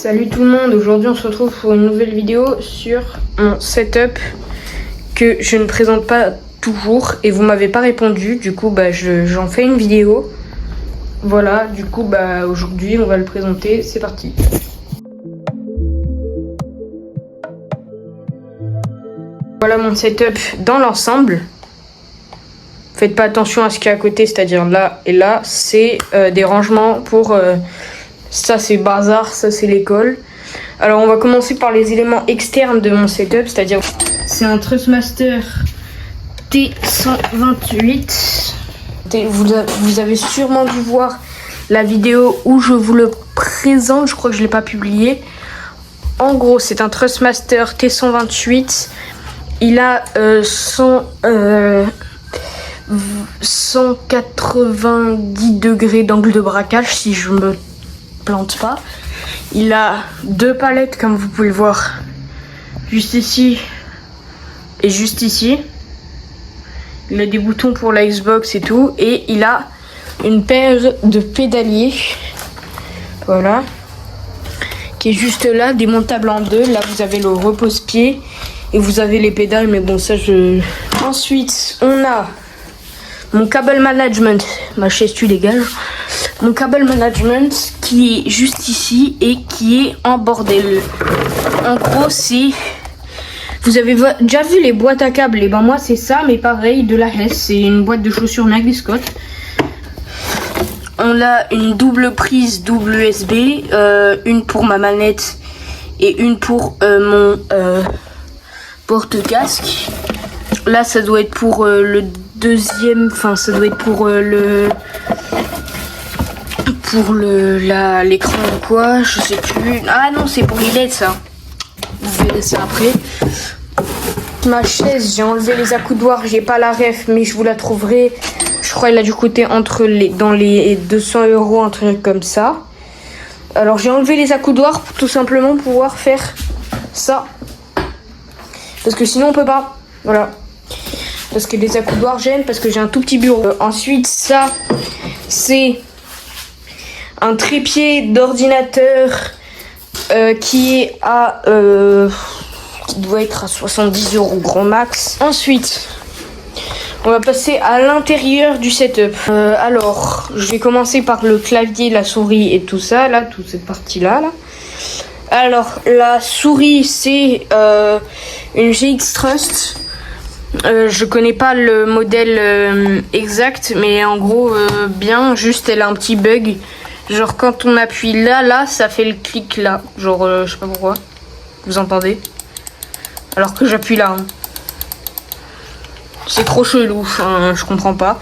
Salut tout le monde, aujourd'hui on se retrouve pour une nouvelle vidéo sur mon setup que je ne présente pas toujours et vous m'avez pas répondu, du coup j'en fais une vidéo. Voilà, du coup aujourd'hui on va le présenter, c'est parti. Voilà mon setup dans l'ensemble. Faites pas attention à ce qu'il y a à côté, c'est-à-dire là et là, c'est des rangements pour... ça c'est bazar, ça c'est l'école. Alors on va commencer par les éléments externes de mon setup, c'est-à-dire... C'est un Trustmaster T128. Vous avez sûrement dû voir la vidéo où je vous le présente, je crois que je ne l'ai pas publié. En gros, c'est un Trustmaster T128. Il a 190 degrés d'angle de braquage, si je me plante pas. Il a deux palettes, comme vous pouvez le voir, juste ici et juste ici. Il a des boutons pour la Xbox et tout. Et il a une paire de pédaliers, voilà, qui est juste là, démontable en deux. Là, vous avez le repose-pied et vous avez les pédales, mais bon, ça je... Ensuite, on a mon cable management. Ma chaise tu dégage. Mon cable management qui est juste ici et qui est en bordel. En gros, c'est... Vous avez déjà vu les boîtes à câbles? Et ben moi c'est ça, mais pareil, de la Hess. C'est une boîte de chaussures Nagelskott. On a une double prise double USB, une pour ma manette et une pour mon porte-casque. Là ça doit être pour le deuxième, enfin ça doit être pour l'écran ou quoi, je sais plus. Ah non, c'est pour les LED ça. Vous verrez ça après. Ma chaise, j'ai enlevé les accoudoirs, j'ai pas la ref, mais je vous la trouverai. Je crois qu'elle a dû coûter dans les 200 €, un truc comme ça. Alors j'ai enlevé les accoudoirs pour tout simplement pouvoir faire ça. Parce que sinon on peut pas. Voilà. Parce que les accoudoirs gênent, parce que j'ai un tout petit bureau. Ensuite, ça, c'est un trépied d'ordinateur qui est à... qui doit être à 70 € grand max. Ensuite, on va passer à l'intérieur du setup. Alors, je vais commencer par le clavier, la souris et tout ça, là, toute cette partie-là. Là. Alors, la souris, c'est une GX Trust. Je connais pas le modèle exact, mais en gros, bien, juste elle a un petit bug. Genre, quand on appuie là, ça fait le clic là. Genre, je sais pas pourquoi. Vous entendez? Alors que j'appuie là. Hein. C'est trop chelou, enfin, je comprends pas.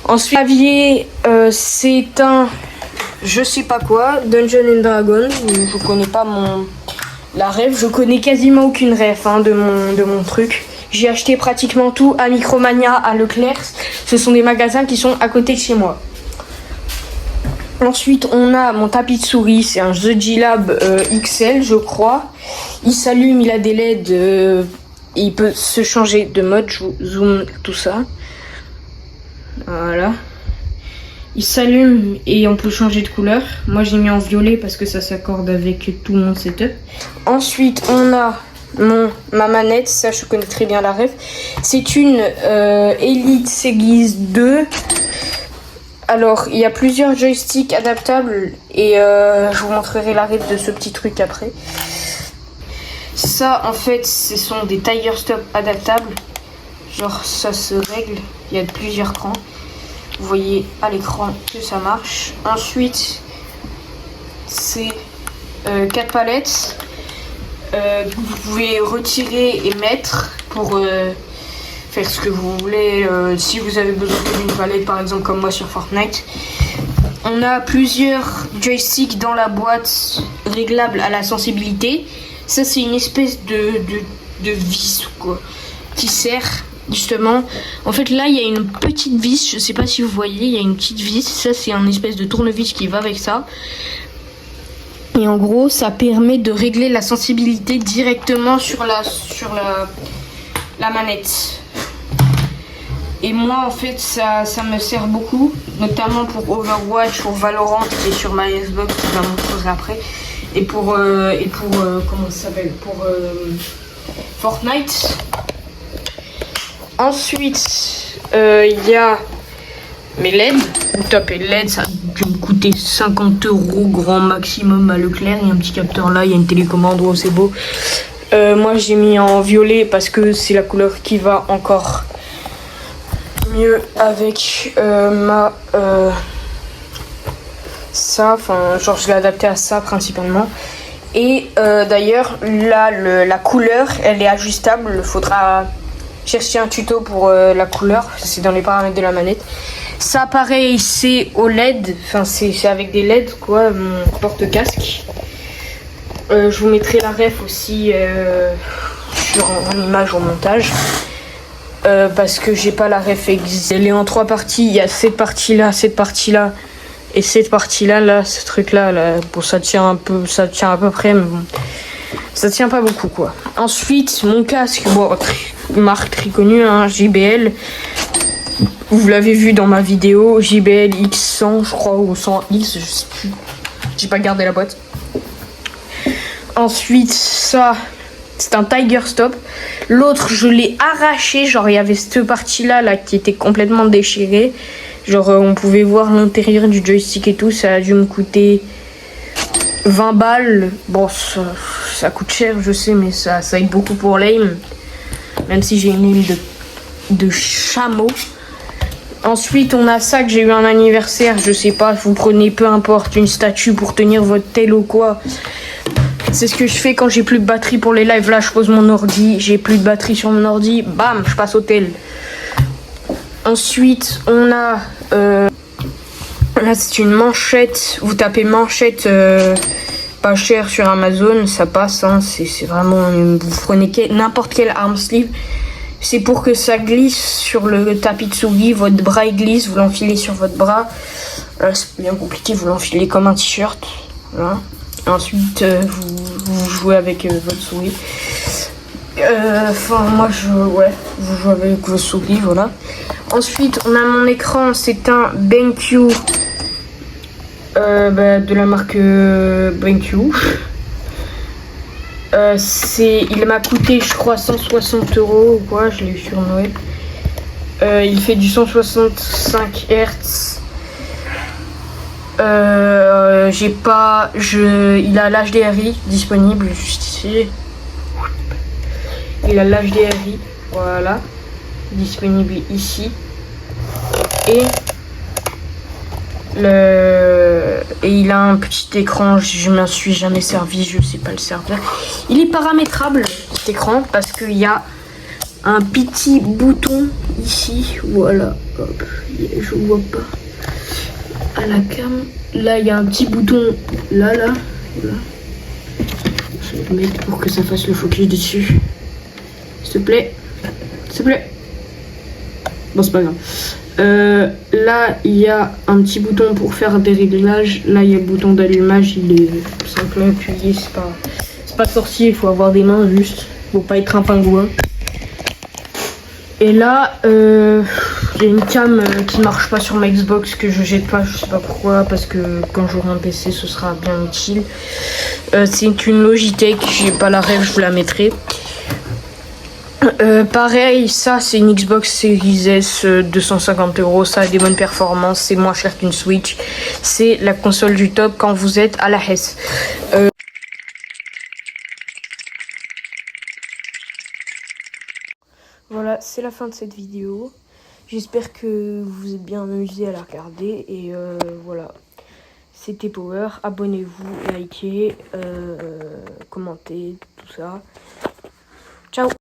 Ensuite, le clavier, c'est un... je sais pas quoi, Dungeons and Dragons. Je connais pas la ref, je connais quasiment aucune ref hein, de mon truc. J'ai acheté pratiquement tout à Micromania, à Leclerc. Ce sont des magasins qui sont à côté de chez moi. Ensuite, on a mon tapis de souris. C'est un The G-Lab XL, je crois. Il s'allume, il a des LED. Et il peut se changer de mode. Je vous zoome tout ça. Voilà. Il s'allume et on peut changer de couleur. Moi, j'ai mis en violet parce que ça s'accorde avec tout mon setup. Ensuite, on a... ma manette, ça je connais très bien la ref. C'est une Elite Series 2. Alors il y a plusieurs joysticks adaptables et je vous montrerai la ref de ce petit truc après. Ça en fait ce sont des tire stop adaptables. Genre ça se règle, il y a plusieurs crans. Vous voyez à l'écran que ça marche. Ensuite c'est 4 palettes. Vous pouvez retirer et mettre pour faire ce que vous voulez si vous avez besoin d'une palette par exemple comme moi sur Fortnite. On a plusieurs joysticks dans la boîte réglables à la sensibilité. Ça c'est une espèce de vis quoi, qui sert justement. En fait là il y a une petite vis, je sais pas si vous voyez, il y a une petite vis. Ça c'est un espèce de tournevis qui va avec ça. Et en gros, ça permet de régler la sensibilité directement sur la manette. Et moi, en fait, ça me sert beaucoup, notamment pour Overwatch, pour Valorant et sur ma Xbox, je vous la montrerai après. et pour comment ça s'appelle, pour Fortnite. Ensuite, il y a mes LED. Vous tapez LED, ça va me coûter 50 € grand maximum à Leclerc. Il y a un petit capteur là, il y a une télécommande, oh, c'est beau. Moi j'ai mis en violet parce que c'est la couleur qui va encore mieux avec ça, enfin genre je l'ai adapté à ça principalement. Et d'ailleurs là la couleur elle est ajustable, il faudra chercher un tuto pour la couleur, c'est dans les paramètres de la manette. Ça pareil c'est au LED, enfin c'est avec des LED quoi, mon porte-casque. Je vous mettrai la ref aussi en image au montage. Parce que j'ai pas la ref exacte. Elle est en 3 parties, il y a cette partie là et cette partie là, ce truc là, bon, ça tient à peu près, mais bon, ça tient pas beaucoup quoi. Ensuite mon casque, bon, marque très connue, hein, JBL. Vous l'avez vu dans ma vidéo, JBL X100 je crois, ou 100X, je sais plus. J'ai pas gardé la boîte. Ensuite ça, c'est un Tiger Stop. L'autre je l'ai arraché, genre il y avait cette partie là qui était complètement déchirée. Genre on pouvait voir l'intérieur du joystick et tout. Ça a dû me coûter 20 balles. Bon ça coûte cher je sais, mais ça aide beaucoup pour l'aim. Même si j'ai une huile de chameau. Ensuite on a ça que j'ai eu un anniversaire. Je sais pas, vous prenez peu importe une statue pour tenir votre tel ou quoi. C'est ce que je fais quand j'ai plus de batterie pour les lives. Là je pose mon ordi, j'ai plus de batterie sur mon ordi, bam, je passe au tel. Ensuite on a là c'est une manchette. Vous tapez manchette pas cher sur Amazon, ça passe hein. C'est vraiment, vous prenez n'importe quel arm sleeve. C'est pour que ça glisse sur le tapis de souris, votre bras il glisse, vous l'enfilez sur votre bras. Là c'est bien compliqué, vous l'enfilez comme un t-shirt. Voilà. Ensuite vous jouez avec votre souris. Enfin moi vous jouez avec vos souris, voilà. Ensuite on a mon écran, c'est un BenQ de la marque BenQ. Il m'a coûté je crois 160 € ou quoi, je l'ai eu sur Noël. Il fait du 165 Hz. Il a l'HDRI disponible juste ici. Il a l'HDRI, voilà, disponible ici. Et il a un petit écran, je m'en suis jamais servi, je sais pas le servir. Il est paramétrable cet écran parce qu'il y a un petit bouton ici, voilà. Hop, je vois pas à la cam. Là il y a un petit bouton là. Je vais le mettre pour que ça fasse le focus dessus. S'il te plaît. Bon c'est pas grave. Là il y a un petit bouton pour faire des réglages. Là il y a le bouton d'allumage, il est simple à appuyer, c'est pas sorcier, il faut avoir des mains juste, faut pas être un pingouin. Et là il y a une cam qui marche pas sur ma Xbox que je jette pas, je sais pas pourquoi, parce que quand j'aurai un PC ce sera bien utile. C'est une Logitech, j'ai pas la rêve, je vous la mettrai. Pareil, ça c'est une Xbox Series S 250 €, ça a des bonnes performances, c'est moins cher qu'une Switch, c'est la console du top quand vous êtes à la Hesse. Voilà, c'est la fin de cette vidéo. J'espère que vous vous êtes bien amusés à la regarder et voilà. C'était Power, abonnez-vous, likez, commentez, tout ça. Ciao.